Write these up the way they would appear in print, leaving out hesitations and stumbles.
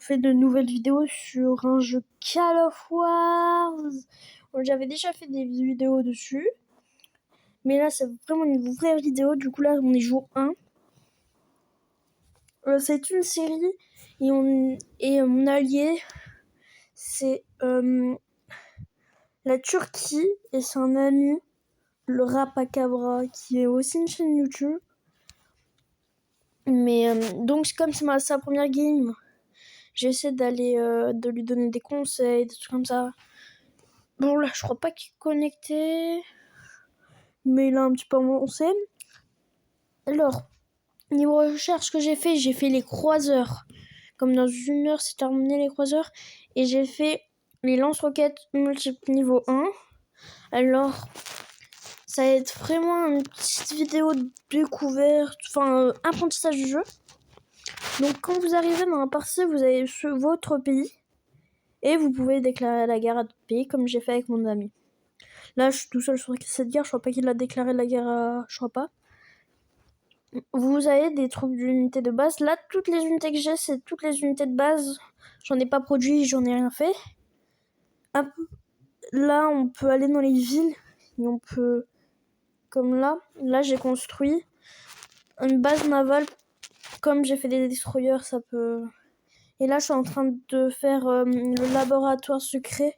fait de nouvelles vidéos sur un jeu Call of Wars. J'avais déjà fait des vidéos dessus. Mais là, c'est vraiment une vraie vidéo. Du coup, là, on est jour 1. C'est une série. Et mon allié, c'est la Turquie. Et c'est un ami, le Rapacabra, qui est aussi une chaîne YouTube. Mais donc, comme c'est sa première game, j'essaie de lui donner des conseils, des trucs comme ça. Bon, là, je crois pas qu'il est connecté. Mais il a un petit peu avancé. Alors, niveau recherche que j'ai fait les croiseurs. Comme dans 1 heure, c'est terminé les croiseurs. Et j'ai fait les lance-roquettes multiples niveau 1. Alors, ça va être vraiment une petite vidéo de découverte, apprentissage du jeu. Donc, quand vous arrivez dans un partie, vous avez votre pays. Et vous pouvez déclarer la guerre à d'autres pays, comme j'ai fait avec mon ami. Là, je suis tout seul sur cette guerre. Je crois pas qu'il a déclaré la guerre à... Je crois pas. Vous avez des troupes d'unités de base. Là, toutes les unités que j'ai, c'est toutes les unités de base. J'en ai pas produit, j'en ai rien fait. Hop. Là, on peut aller dans les villes. Et on peut... Comme là. Là, j'ai construit une base navale. Comme j'ai fait des destroyers, ça peut... Et là, je suis en train de faire le laboratoire secret.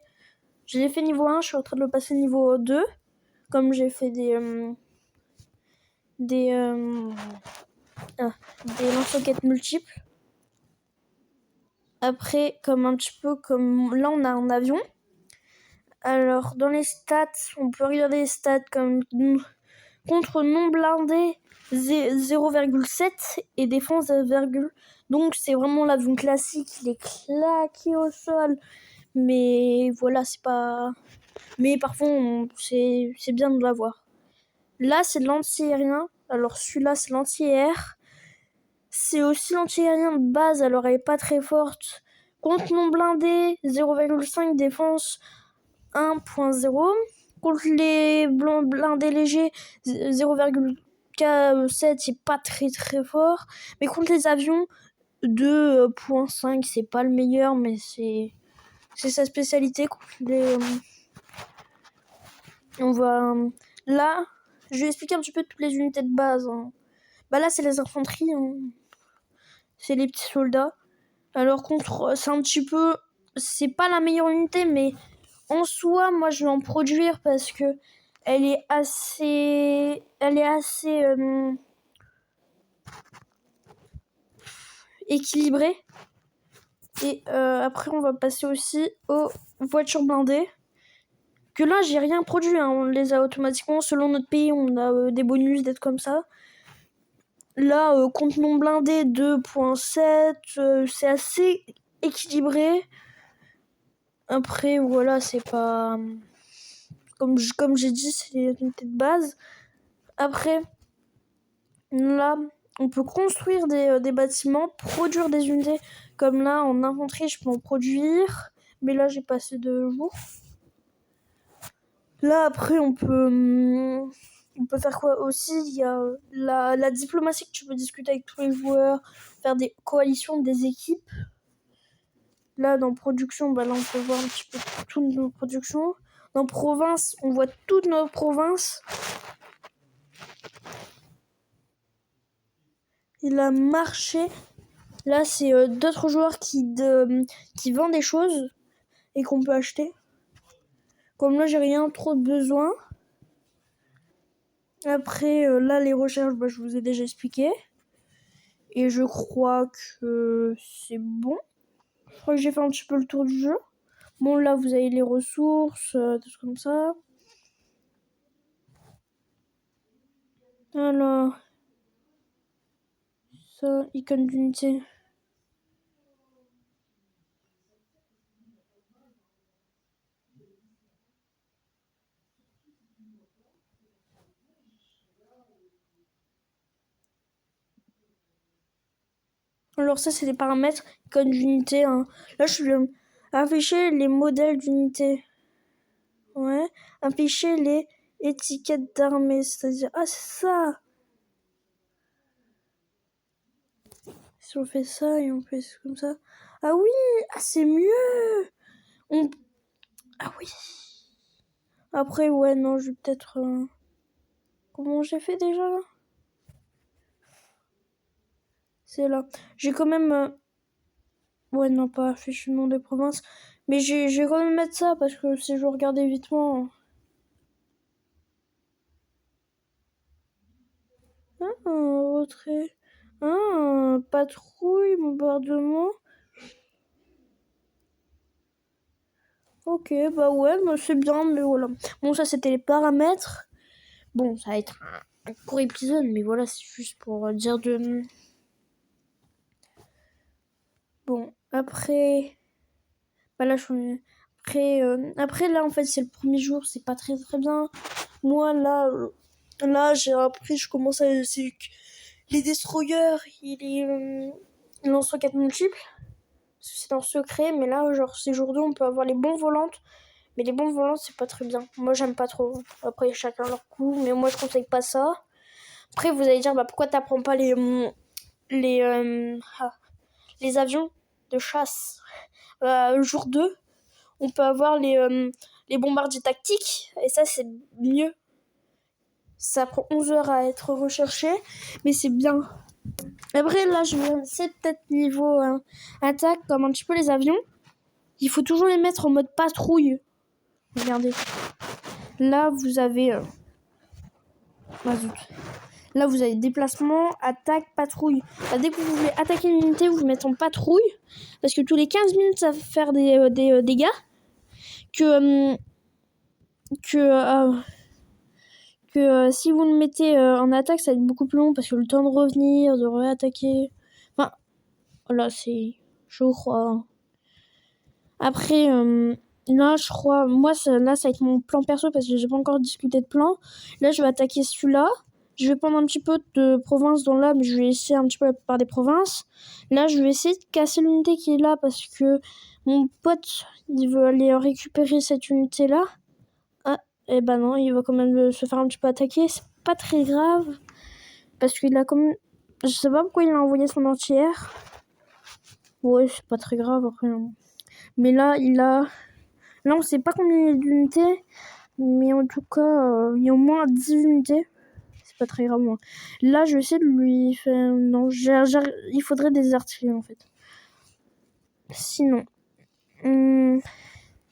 Je l'ai fait niveau 1, je suis en train de le passer niveau 2. Comme j'ai fait des lance-roquettes multiples. Après, comme un petit peu comme... Là, on a un avion. Alors, dans les stats, on peut regarder les stats comme contre non blindé 0,7 et défense 0,. Donc, c'est vraiment l'avion classique. Il est claqué au sol. Mais voilà, c'est pas... Mais parfois, c'est bien de l'avoir. Là, c'est de l'anti-aérien. Alors, celui-là, c'est l'anti-air. C'est aussi l'anti-aérien de base. Alors, elle est pas très forte. Contre non blindé, 0,5 défense 1.0. Contre les blindés légers, 0,7, c'est pas très très fort. Mais contre les avions, 2.5, c'est pas le meilleur, mais c'est sa spécialité. On va... Là, je vais expliquer un petit peu toutes les unités de base. Bah là, c'est les infanteries. C'est les petits soldats. Alors c'est un petit peu... C'est pas la meilleure unité, mais en soi, moi, je vais en produire parce que elle est assez équilibrée. Et après, on va passer aussi aux voitures blindées. Que là, j'ai rien produit. On les a automatiquement. Selon notre pays, on a des bonus, d'être comme ça. Là, contre non blindé 2.7, c'est assez équilibré. Après, voilà, c'est pas... Comme j'ai dit, c'est les unités de base. Après, là, on peut construire des bâtiments, produire des unités. Comme là, en infanterie, je peux en produire. Mais là, j'ai passé 2 jours. Là, après, on peut faire quoi aussi? Il y a la diplomatie, que tu peux discuter avec tous les joueurs, faire des coalitions, des équipes. Là, dans production, là, on peut voir un petit peu toutes nos productions. Dans province, on voit toutes nos provinces. Il a marché. Là, c'est d'autres joueurs qui vendent des choses et qu'on peut acheter. Comme là, j'ai rien trop de besoin. Après, là, les recherches, je vous ai déjà expliqué. Et je crois que c'est bon. Je crois que j'ai fait un petit peu le tour du jeu. Bon, là, vous avez les ressources, des trucs comme ça. Alors, ça, icône d'unité. Alors ça, c'est les paramètres, icône d'unité. Hein. Là, je vais afficher les modèles d'unité. Ouais. Afficher les étiquettes d'armée. C'est-à-dire... Ah, c'est ça. Si on fait ça et on fait comme ça. Ah oui, ah, c'est mieux. On... Ah oui. Après, ouais, non, je vais peut-être... Comment j'ai fait déjà là? C'est là. J'ai quand même... Ouais, non, pas affiché le nom des provinces. Mais j'ai quand même mettre ça parce que si je regardais vite moi... Retrait. Patrouille, bombardement. Ok, bah ouais, bah c'est bien, mais voilà. Bon, ça c'était les paramètres. Bon, ça va être un court épisode, mais voilà, c'est juste pour dire de... Bon, après... Bah là, après, là, en fait, c'est le premier jour, c'est pas très très bien. Moi, là j'ai appris, je commence à... Les destroyers, il lance-roquettes multiples. C'est en secret, mais là, genre, ces jours-là, on peut avoir les bombes volantes. Mais les bombes volantes, c'est pas très bien. Moi, j'aime pas trop. Après, chacun leur coup, mais moi, je conseille pas ça. Après, vous allez dire, bah, pourquoi t'apprends pas les, les avions de chasse jour 2, on peut avoir les bombardiers tactiques, et ça, c'est mieux. Ça prend 11 heures à être recherché, mais c'est bien. Après, là, je vais essayer peut-être niveau attaque, comme un petit peu les avions. Il faut toujours les mettre en mode patrouille. Regardez. Là, vous avez... Là, vous avez déplacement, attaque, patrouille. Là, dès que vous voulez attaquer une unité, vous vous mettez en patrouille. Parce que tous les 15 minutes, ça va faire des dégâts. Que si vous le mettez en attaque, ça va être beaucoup plus long. Parce que le temps de revenir, de réattaquer... Enfin, là, c'est... Je crois. Après, là, je crois... Moi, là, ça va être mon plan perso. Parce que j'ai pas encore discuté de plan. Là, je vais attaquer celui-là. Je vais prendre un petit peu de province dans là, mais je vais essayer un petit peu la plupart des provinces. Là, je vais essayer de casser l'unité qui est là parce que mon pote, il veut aller récupérer cette unité-là. Ah, et ben non, il va quand même se faire un petit peu attaquer. C'est pas très grave parce qu'il a quand même... Je sais pas pourquoi il a envoyé son entière. Ouais, c'est pas très grave après. Mais là, il a... Là, on sait pas combien il y a d'unités, mais en tout cas, il y a au moins 10 unités. C'est pas très grave, moi. Là, je vais essayer de lui faire... Non, il faudrait des artilleries, en fait. Sinon...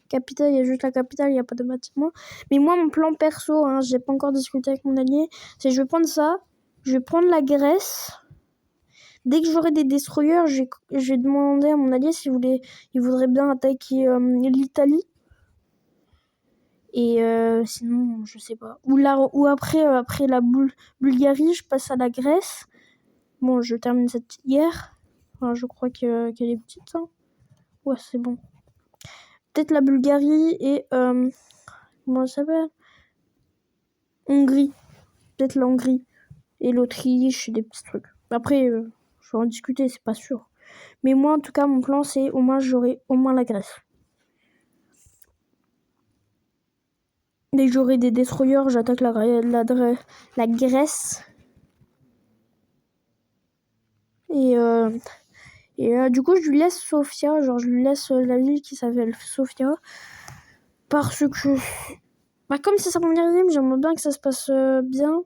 Capitale, il y a juste la capitale, il n'y a pas de bâtiment. Mais moi, mon plan perso, j'ai pas encore discuté avec mon allié, c'est je vais prendre ça, je vais prendre la Grèce. Dès que j'aurai des destroyers, je vais demander à mon allié s'il voudrait bien attaquer l'Italie. Et sinon, je sais pas. Ou après la Bulgarie, je passe à la Grèce. Bon, je termine cette hier. Enfin, je crois qu'elle est petite. Hein. Ouais, c'est bon. Peut-être la Bulgarie et... comment ça s'appelle ? Hongrie. Peut-être la Hongrie. Et l'Autriche, des petits trucs. Après, je vais en discuter, c'est pas sûr. Mais moi, en tout cas, mon plan, c'est au moins j'aurai au moins la Grèce. Dès que j'aurai des destroyers, j'attaque la Grèce. Et du coup, je lui laisse Sofia. Genre, je lui laisse la ville qui s'appelle Sofia. Parce que... Bah, comme c'est sa première game, j'aimerais bien que ça se passe bien.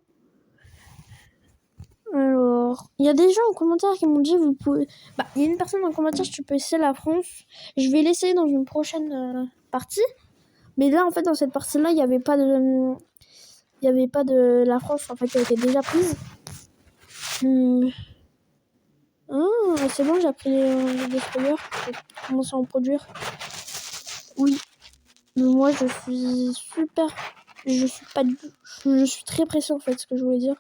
Alors, il y a des gens en commentaire qui m'ont dit vous pouvez... Bah, il y a une personne en commentaire, tu peux essayer la France. Je vais l'essayer dans une prochaine partie. Mais là, en fait, dans cette partie-là, il n'y avait pas de... Il n'y avait pas de la France, en fait, elle était déjà prise. Ah, c'est bon, j'ai appris les destroyers. Je vais commencer à en produire. Oui. Mais moi, je suis super... Je suis pas du... Je suis très pressée, en fait, ce que je voulais dire.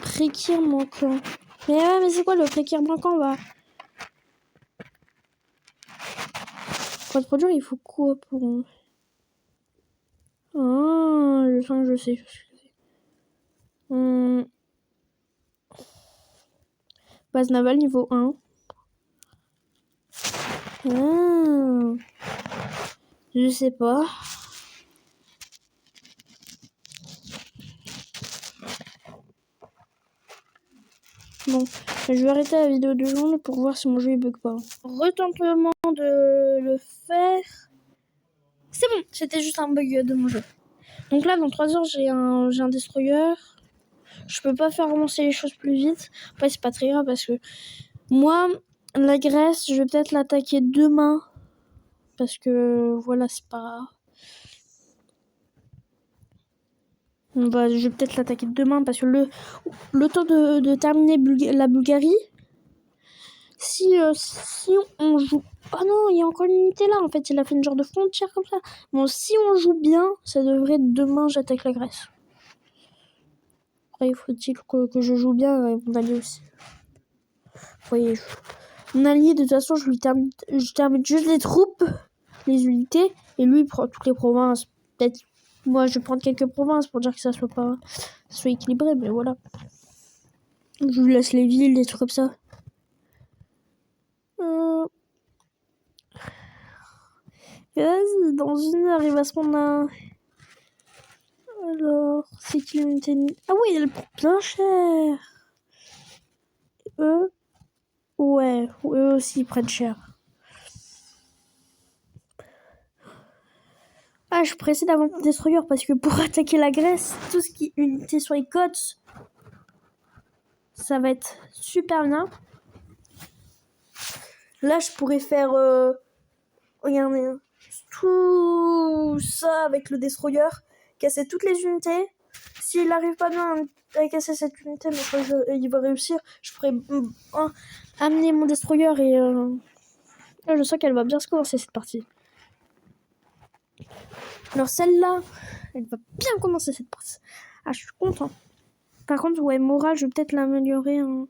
Prékir manquant. Mais ouais, mais c'est quoi le prékir manquant, va? Pour être produire, il faut quoi pour... Ah, je sens que je sais. Base navale niveau 1. Je sais pas. Bon, je vais arrêter la vidéo 2 secondes pour voir si mon jeu il bug pas. Retentement de le faire. C'est bon, c'était juste un bug de mon jeu. Donc là, dans 3 heures, j'ai un destroyer. Je peux pas faire avancer les choses plus vite. Après, c'est pas très grave parce que moi, la Grèce, je vais peut-être l'attaquer demain. Parce que voilà, c'est pas... Bah, je vais peut-être l'attaquer demain parce que le temps de terminer la Bulgarie, si on joue... Oh non, il y a encore une unité là, en fait, il a fait une genre de frontière comme ça. Bon, si on joue bien, ça devrait être demain, j'attaque la Grèce. Après, il faut-il que je joue bien avec mon allié aussi. Vous voyez, mon allié, de toute façon, je termine juste les troupes, les unités, et lui, il prend toutes les provinces. Peut-être, moi, je vais prendre quelques provinces pour dire que ça soit équilibré, mais voilà. Je lui laisse les villes, des trucs comme ça. Vas-y, dans 1 heure, il va se prendre un... Alors, c'est qu'il l'unité... Ah oui, elle prend bien cher. Ouais, eux aussi, ils prennent cher. Ah, je suis pressée d'avoir le destroyer parce que pour attaquer la Grèce, tout ce qui est unité sur les côtes, ça va être super bien. Là, je pourrais faire... regardez, tout ça avec le destroyer, casser toutes les unités. S'il n'arrive pas bien à casser cette unité, mais je crois qu'il va réussir, je pourrais amener mon destroyer et... Là, je sens qu'elle va bien se commencer cette partie. Alors celle-là, elle va bien commencer cette partie. Ah, je suis content. Par contre, ouais, morale, je vais peut-être l'améliorer. Hein.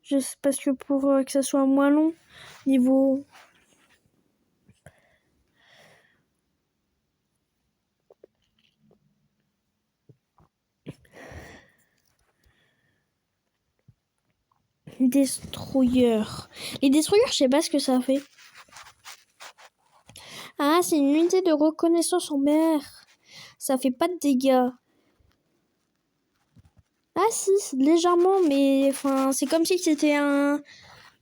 Juste parce que pour que ça soit moins long, niveau... Destroyer. Les destroyers, je sais pas ce que ça fait. Ah, c'est une unité de reconnaissance en mer. Ça fait pas de dégâts. Ah si, légèrement, mais enfin, c'est comme si c'était une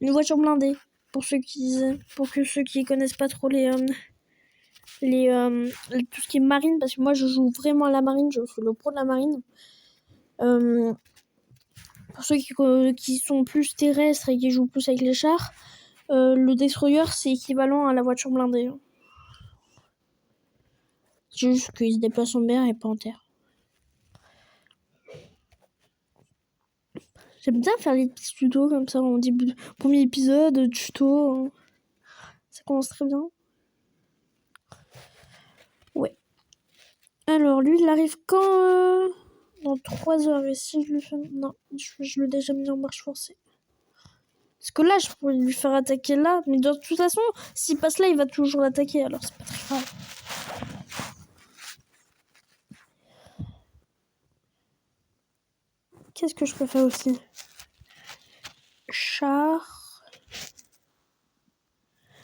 voiture blindée. Pour ceux qui connaissent pas trop tout ce qui est marine, parce que moi je joue vraiment à la marine, je suis le pro de la marine. Pour ceux qui sont plus terrestres et qui jouent plus avec les chars, le destroyer c'est équivalent à la voiture blindée. C'est juste qu'il se déplace en mer et pas en terre. J'aime bien faire les petits tutos comme ça en début. Premier épisode, tuto. Hein. Ça commence très bien. Ouais. Alors, lui, il arrive quand dans 3 heures. Et si je lui fais... Non, je l'ai déjà mis en marche forcée. Parce que là, je pourrais lui faire attaquer là. Mais de toute façon, s'il passe là, il va toujours l'attaquer. Alors, c'est pas très grave. Qu'est-ce que je peux faire aussi? Char.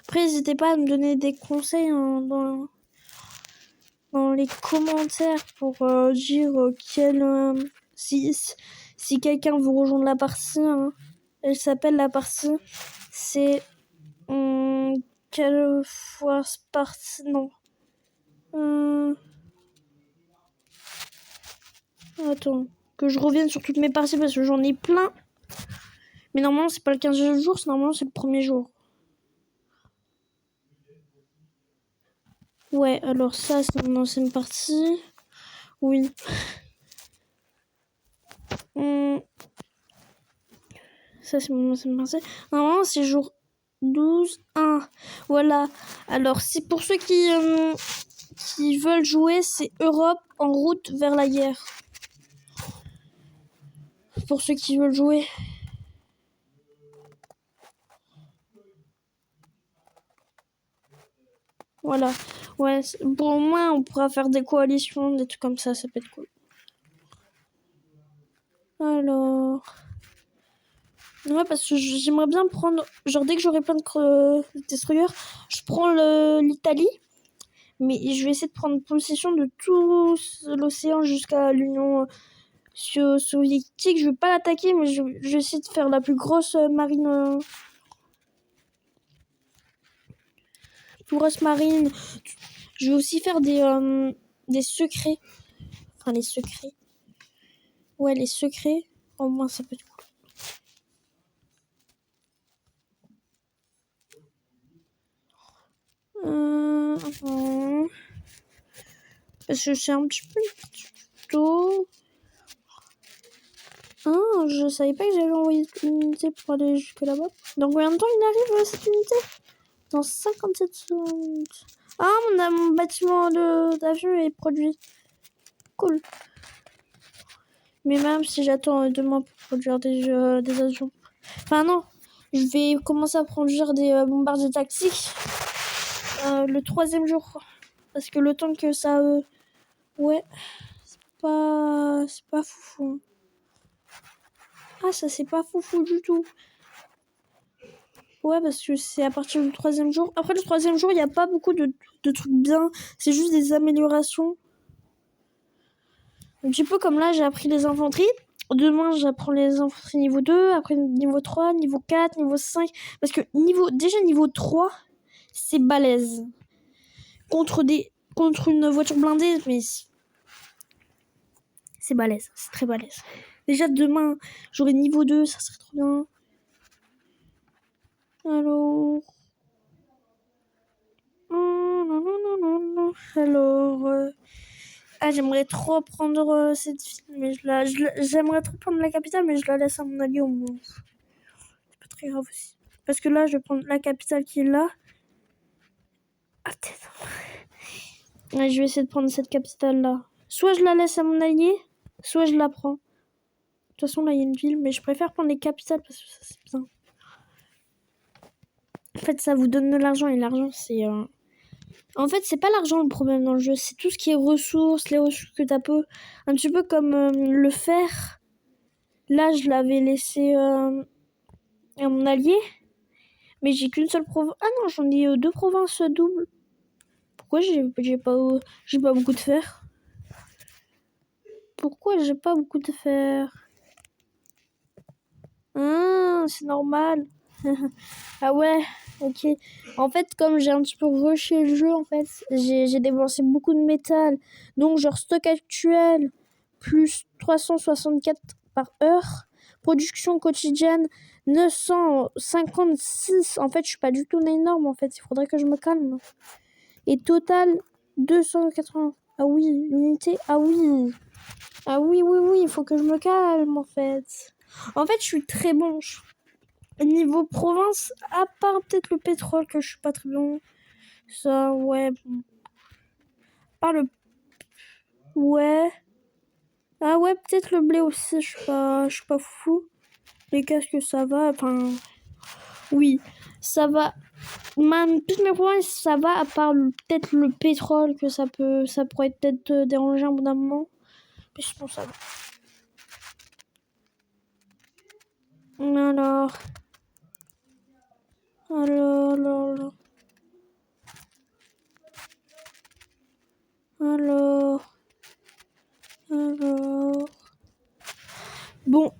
Après, n'hésitez pas à me donner des conseils hein, dans les commentaires pour dire si quelqu'un veut rejoindre la partie. Hein. Elle s'appelle la partie. C'est... quelle fois partie? Non. Attends. Que je revienne sur toutes mes parties parce que j'en ai plein. Mais normalement, c'est pas le 15e jour, normalement, c'est le premier jour. Ouais, alors ça, c'est mon ancienne partie. Oui. Ça, c'est mon ancienne partie. Normalement, c'est jour 12, 1. Voilà. Alors, si pour ceux qui veulent jouer, c'est Europe en route vers la guerre. Pour ceux qui veulent jouer. Voilà. Ouais, pour moi, on pourra faire des coalitions, des trucs comme ça peut être cool. Alors... Ouais, parce que j'aimerais bien prendre... Genre, dès que j'aurai plein de destroyers, je prends l'Italie. Mais je vais essayer de prendre possession de tout l'océan jusqu'à l'Union soviétique. Je veux pas l'attaquer, mais je vais essayer de faire la plus grosse marine. Plus grosse marine. Je vais aussi faire des secrets. Enfin, les secrets. Ouais, les secrets. Au moins, ça peut être cool. Parce que c'est un petit peu tôt. Ah, je savais pas que j'avais envoyé une unité pour aller jusque là-bas. Dans combien de temps il arrive cette unité? Dans 57 secondes. Ah, mon bâtiment d'avion est produit. Cool. Mais même si j'attends demain pour produire des avions. Enfin non, je vais commencer à produire des bombardiers tactiques le 3e jour. Parce que le temps que ça... ouais, c'est pas foufou. Ah, ça c'est pas foufou du tout. Ouais, parce que c'est à partir du 3e jour. Après le 3e jour, il n'y a pas beaucoup de trucs bien. C'est juste des améliorations. Un petit peu comme là, j'ai appris les infanteries. Demain, j'apprends les infanteries niveau 2, après niveau 3, niveau 4, niveau 5. Parce que déjà niveau 3, c'est balèze. Contre une voiture blindée, mais c'est balèze, c'est très balèze. Déjà demain, j'aurai niveau 2, ça serait trop bien. Alors... Alors... Ah, j'aimerais trop prendre cette ville, mais j'aimerais trop prendre la capitale, mais je la laisse à mon allié au moins. C'est pas très grave aussi. Parce que là, je vais prendre la capitale qui est là. Ah, peut-être. Ouais, je vais essayer de prendre cette capitale-là. Soit je la laisse à mon allié, soit je la prends. De toute façon, là, il y a une ville, mais je préfère prendre les capitales parce que ça, c'est bien. En fait, ça vous donne de l'argent, et l'argent, c'est... En fait, c'est pas l'argent le problème dans le jeu, c'est tout ce qui est ressources, les ressources que t'as peu. Un petit peu comme le fer. Là, je l'avais laissé à mon allié, mais j'ai qu'une seule province. Ah non, j'en ai 2 provinces doubles. Pourquoi j'ai pas beaucoup de fer? Pourquoi j'ai pas beaucoup de fer? Ah, c'est normal. Ah ouais, ok. En fait, comme j'ai un petit peu rushé le jeu, en fait, j'ai dépensé beaucoup de métal. Donc, genre, stock actuel, plus 364 par heure. Production quotidienne, 956. En fait, je suis pas du tout énorme, en fait. Il faudrait que je me calme. Et total, 280. Ah oui, unité. Ah oui. Ah oui, oui, oui, il faut que je me calme, en fait. En fait, je suis très bon. Niveau province, à part peut-être le pétrole, que je suis pas très bon. Ça, ouais. Bon. Par le... Ouais. Ah ouais, peut-être le blé aussi, je suis pas fou. Les casques, ça va. Enfin... Oui, ça va. Même toutes mes provinces, ça va, à part peut-être le pétrole, que ça pourrait peut-être déranger un bout d'un moment. Mais je pense que ça va. Alors... Alors... Bon...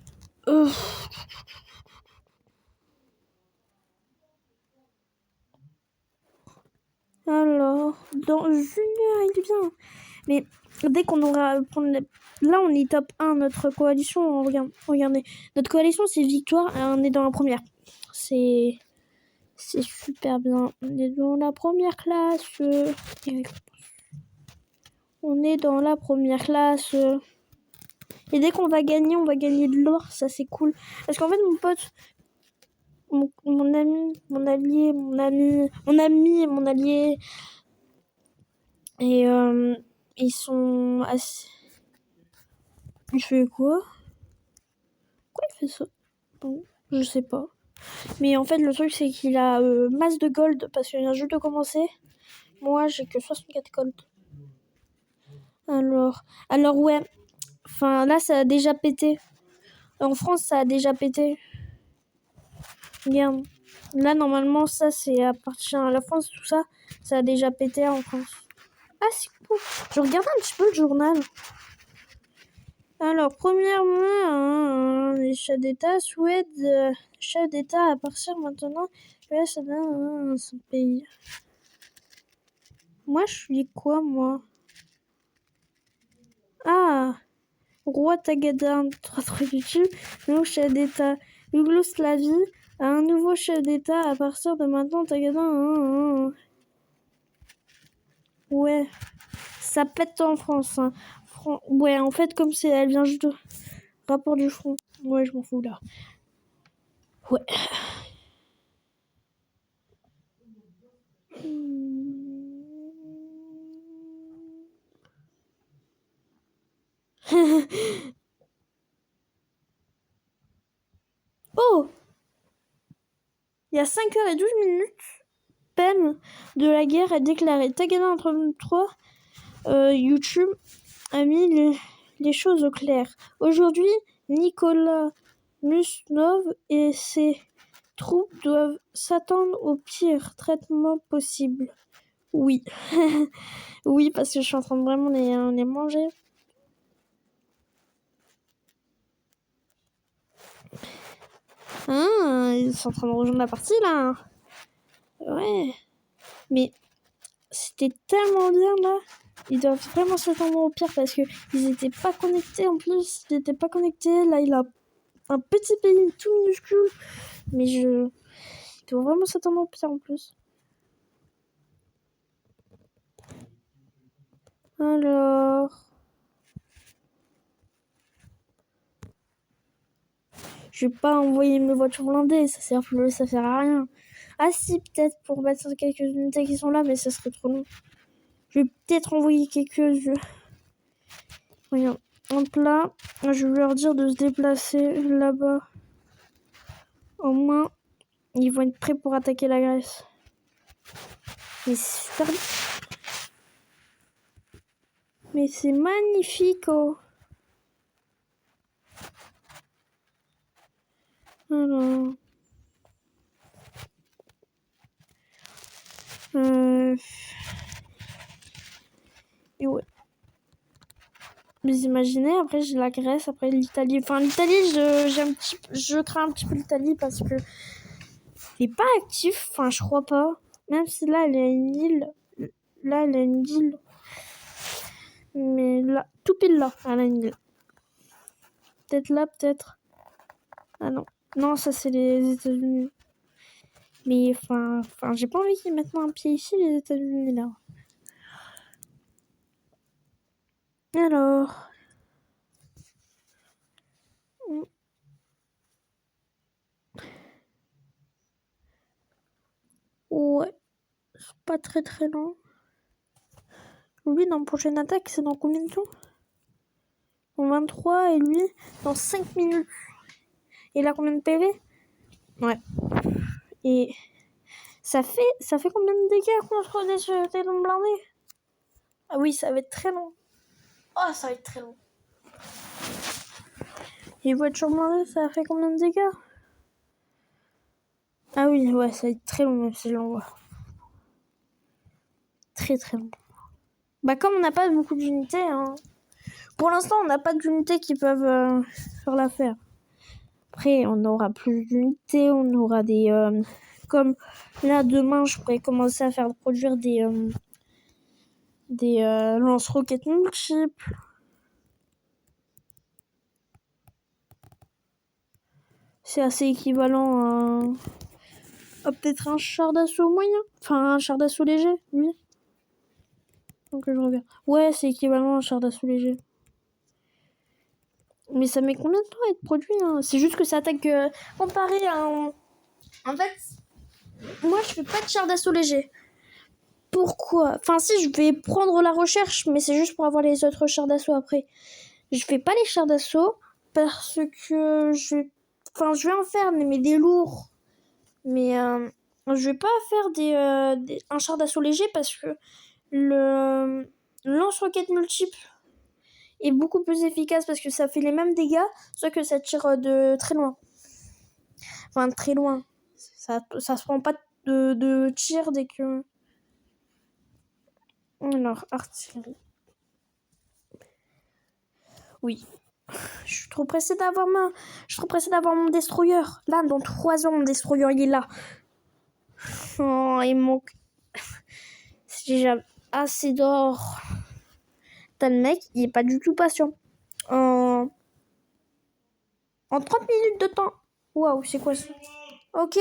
Alors... Dans une heure, il vient. Mais dès qu'on aura... Là, on est top 1, notre coalition. Regardez. Notre coalition, c'est victoire. Et on est dans la première. C'est super bien. On est dans la première classe. On est dans la première classe. Et dès qu'on va gagner, on va gagner de l'or. Ça, c'est cool. Parce qu'en fait, mon pote, mon ami, mon allié, et mon allié, et ils sont assez... Il fait quoi? Pourquoi il fait ça? Bon, je sais pas. Mais en fait, le truc, c'est qu'il a masse de gold parce qu'il vient juste de commencer. Moi, j'ai que 64 gold. Alors ouais. Enfin, là, ça a déjà pété. En France, ça a déjà pété. Regarde. Là, normalement, ça, c'est appartient à la France, tout ça. Ça a déjà pété en France. Ah, c'est cool. Je regarde un petit peu le journal. Alors, premièrement, les chefs d'État souhaitent chefs d'État à partir maintenant. Là, ça donne son pays. Moi, je suis quoi, moi? Ah, roi Tagada, 3 YouTube, nouveau chef d'État. Yougoslavie a un nouveau chef d'État à partir de maintenant. Tagada, ouais, ça pète en France. Hein. Ouais, en fait, comme c'est, elle vient juste de rapport du front. Ouais, je m'en fous là. Ouais. Oh, il y a 5h12, peine de la guerre est déclarée. Tagada en 33, YouTube a mis les choses au clair. Aujourd'hui, Nicolas Musnov et ses troupes doivent s'attendre au pire traitement possible. Oui. Oui, parce que je suis en train de vraiment les manger. Ah, ils sont en train de rejoindre la partie, là. Ouais. Mais c'était tellement bien, là. Ils doivent vraiment s'attendre au pire parce qu'ils étaient pas connectés en plus. Ils étaient pas connectés. Là, il a un petit pays tout minuscule. Mais ils doivent vraiment s'attendre au pire en plus. Alors... Je vais pas envoyer mes voitures blindées. Ça sert à rien. Ah si, peut-être pour mettre quelques unités qui sont là, mais ça serait trop long. Je vais peut-être envoyer quelques... Regarde. Donc là, je vais leur dire de se déplacer là-bas. Au moins, ils vont être prêts pour attaquer la Grèce. Mais c'est super... Mais c'est magnifique, oh. Alors... Et ouais. Mais imaginez, après j'ai la Grèce, après l'Italie. Enfin, l'Italie, je crains un petit peu l'Italie parce que il est pas actif. Enfin, je crois pas. Même si là, elle a une île. Là, elle a une île. Mais là, tout pile là, elle a une île. Peut-être là, peut-être. Ah non. Non, ça, c'est les États-Unis. Mais enfin, j'ai pas envie qu'ils mettent un pied ici, les États-Unis, là. Alors... Ouais. C'est pas très très long. Lui, dans la prochaine attaque, c'est dans combien de temps? En 23 et lui, dans 5 minutes. Et il a combien de PV? Ouais. Et ça fait combien de dégâts contre des dômes blindés? Ah oui, ça va être très long. Oh, ça va être très long. Et voiture blindée, ça fait combien de dégâts? Ah oui, ouais, ça va être très long même si je l'envoie. Très très long. Bah comme on n'a pas beaucoup d'unités, hein. Pour l'instant on n'a pas d'unités qui peuvent faire l'affaire. Après on aura plus d'unités, on aura des... comme là demain je pourrais commencer à faire produire des lance-roquettes multiples. C'est assez équivalent à peut-être un char d'assaut moyen. Enfin un char d'assaut léger, oui. Donc je regarde. Ouais, c'est équivalent à un char d'assaut léger. Mais ça met combien de temps à être produit, hein? C'est juste que ça attaque comparé à un... En fait, moi je fais pas de char d'assaut léger. Pourquoi? Enfin si, je vais prendre la recherche, mais c'est juste pour avoir les autres chars d'assaut après. Je fais pas les chars d'assaut parce que je vais en faire, mais des lourds. Mais je vais pas faire un char d'assaut léger parce que le lance-roquette multiple est beaucoup plus efficace parce que ça fait les mêmes dégâts, sauf que ça tire de très loin. Enfin, très loin. Ça se prend pas de tir dès que... Alors, artillerie. Oui. Je suis trop pressée d'avoir mon destroyer. Là, dans 3 ans, mon destroyer, il est là. Oh, il manque... Si j'ai assez d'or... T'as le mec, il est pas du tout patient. En 30 minutes de temps. Waouh, c'est quoi ça? Ok.